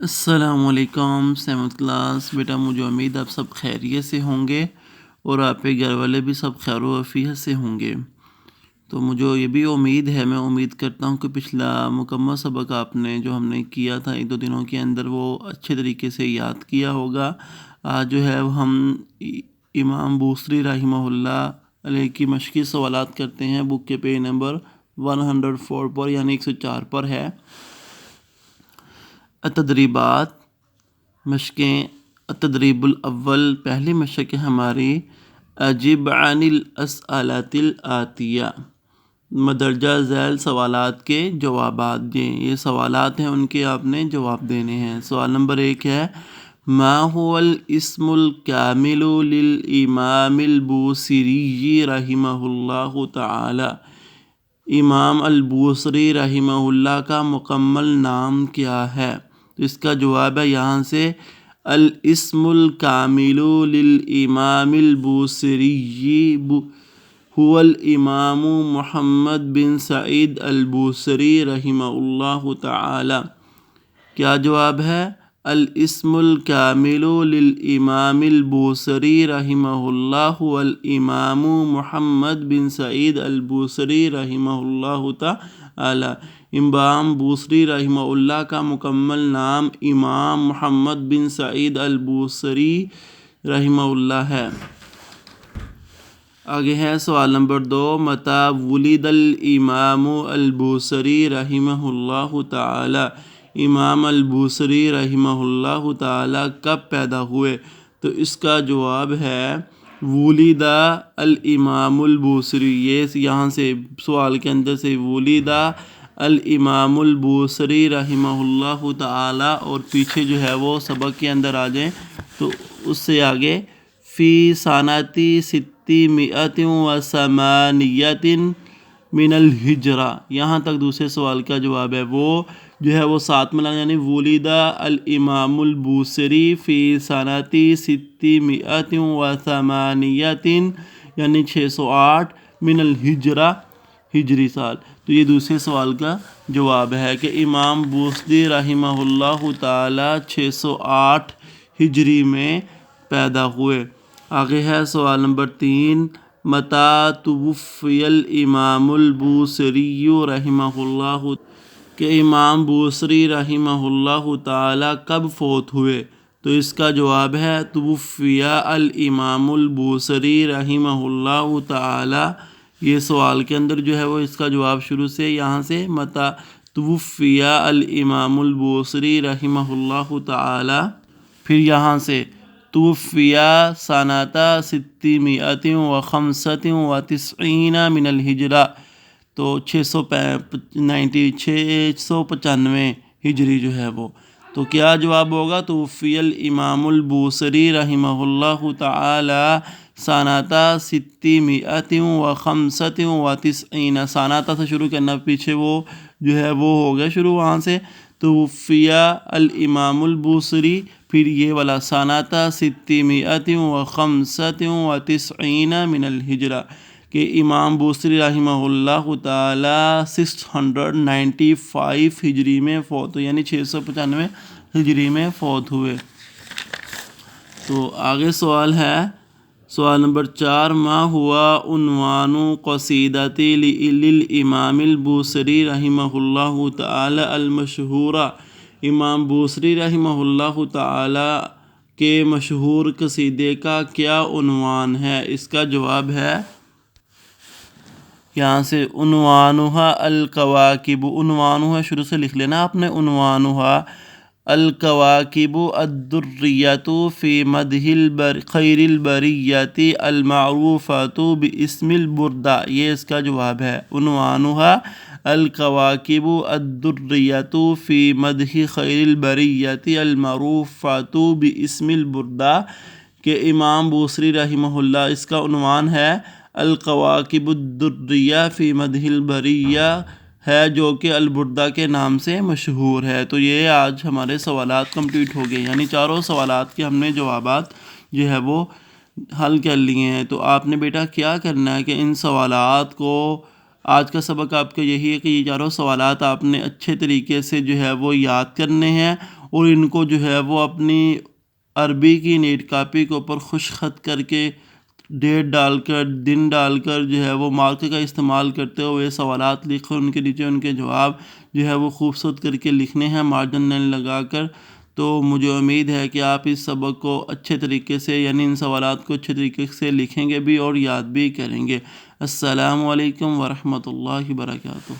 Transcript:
السلام علیکم seventh class بیٹا، مجھے امید آپ سب خیریت سے ہوں گے اور آپ کے گھر والے بھی سب خیر و عافیت سے ہوں گے۔ تو مجھے یہ بھی امید ہے، میں امید کرتا ہوں کہ پچھلا مکمل سبق آپ نے جو ہم نے کیا تھا ایک دو دنوں کے اندر وہ اچھے طریقے سے یاد کیا ہوگا۔ آج جو ہے ہم امام بوصری رحمہ اللہ علیہ کی مشقی سوالات کرتے ہیں، بک کے پیج نمبر 104 پر یعنی 104 پر ہے۔ التدریبات مشقیں۔ التدریب الاول، پہلی مشق ہے ہماری اجب عن الاسئلۃ الآتیہ، مدرجہ ذیل سوالات کے جوابات دیں۔ یہ سوالات ہیں، ان کے آپ نے جواب دینے ہیں۔ سوال نمبر 1 ہے ما هو الاسم الکامل للامام البوصیری رحمہ اللہ تعالی، امام البوصری رحمہ اللہ کا مکمل نام کیا ہے؟ تو اس کا جواب ہے یہاں سے الاسم الکامل للامام البوصری هو الامام محمد بن سعید البوصری رحمہ اللہ تعالی۔ کیا جواب ہے؟ الاسم الکامل للامام البوصری رحمہ اللہ والامام محمد بن سعید البوصری رحمہ اللہ تعالی۔ امام بوصری رحمہ اللہ کا مکمل نام امام محمد بن سعید البوصری رحمہ اللہ ہے۔ آگے ہے سوال نمبر 2 متی ولد الامام البوصری رحمہ اللہ تعالی، امام البوصری رحمہ اللہ تعالی کب پیدا ہوئے؟ تو اس کا جواب ہے ولد الامام البوصری، یہ یہاں سے سوال کے اندر سے ولد الامام البوصری رحمہ اللہ تعالی اور پیچھے جو ہے وہ سبق کے اندر آ جائیں تو اس سے آگے فی سنۃ 688 من الہجرہ، یہاں تک دوسرے سوال کا جواب ہے۔ وہ جو ہے وہ ساتھ ملانا یعنی ولد الامام البوصری فی سنۃ 688 یعنی 608 من الہجرہ، ہجری سال۔ تو یہ دوسرے سوال کا جواب ہے کہ امام بوصری رحمہ اللہ تعالی 608 ہجری میں پیدا ہوئے۔ آگے ہے سوال نمبر 3 متی توفی الامام البوصری رحمہ اللہ، کہ امام بوصری رحمہ اللہ تعالی کب فوت ہوئے؟ تو اس کا جواب ہے توفی الامام البوصری رحمہ اللہ تعالی۔ یہ سوال کے اندر جو ہے وہ اس کا جواب شروع سے یہاں سے متی توفی الامام البوصری رحمہ اللہ تعالی، پھر یہاں سے توفی سنۃ 695 من الہجرہ، تو 695 ہجری جو ہے وہ۔ تو کیا جواب ہوگا؟ توفی الامام البوصری رحمہ اللہ تعالی سنۃ 695، سنۃ سے شروع کرنا، پیچھے وہ جو ہے وہ ہو گیا شروع وہاں سے توفی الامام البوصری، پھر یہ والا سنۃ 695 من الہجرہ، کہ امام بوصری رحمہ اللہ تعالی 695 ہجری میں فوت ہوئے یعنی 695 ہجری میں فوت ہوئے۔ تو آگے سوال ہے سوال نمبر 4 ما ہوا عنوان قصیدۃ للامام البوصری رحمہ اللہ تعالی المشہورہ، امام بوصری رحمہ اللہ تعالی کے مشہور قصیدے کا کیا عنوان ہے؟ اس کا جواب ہے یہاں سے عنوانها الکواکب، عنوانها شروع سے لکھ لینا آپ نے، عنوانها الکواکب الدریۃ فی مدح خیر البریۃ المعروفۃ باسم البردہ، یہ اس کا جواب ہے عنوانها الکواکب الدریۃ فی مدح خیر البریۃ المعروفۃ باسم البردہ، کہ امام بوصری رحمہ اللہ اس کا عنوان ہے الکواکب الدریہ فی مدح البریہ ہے، جو کہ البردہ کے نام سے مشہور ہے۔ تو یہ آج ہمارے سوالات کمپلیٹ ہو گئے، یعنی چاروں سوالات کے ہم نے جوابات جو ہے وہ حل کر لیے ہیں۔ تو آپ نے بیٹا کیا کرنا ہے کہ ان سوالات کو، آج کا سبق آپ کا یہی ہے کہ یہ چاروں سوالات آپ نے اچھے طریقے سے جو ہے وہ یاد کرنے ہیں اور ان کو جو ہے وہ اپنی عربی کی نیٹ کاپی کے اوپر خوش خط کر کے ڈیٹ ڈال کر دن ڈال کر جو ہے وہ مارکر کا استعمال کرتے ہوئے سوالات لکھ کر ان کے نیچے ان کے جواب جو ہے وہ خوبصورت کر کے لکھنے ہیں مارجن لائن لگا کر۔ تو مجھے امید ہے کہ آپ اس سبق کو اچھے طریقے سے یعنی ان سوالات کو اچھے طریقے سے لکھیں گے بھی اور یاد بھی کریں گے۔ السلام علیکم ورحمۃ اللہ وبرکاتہ۔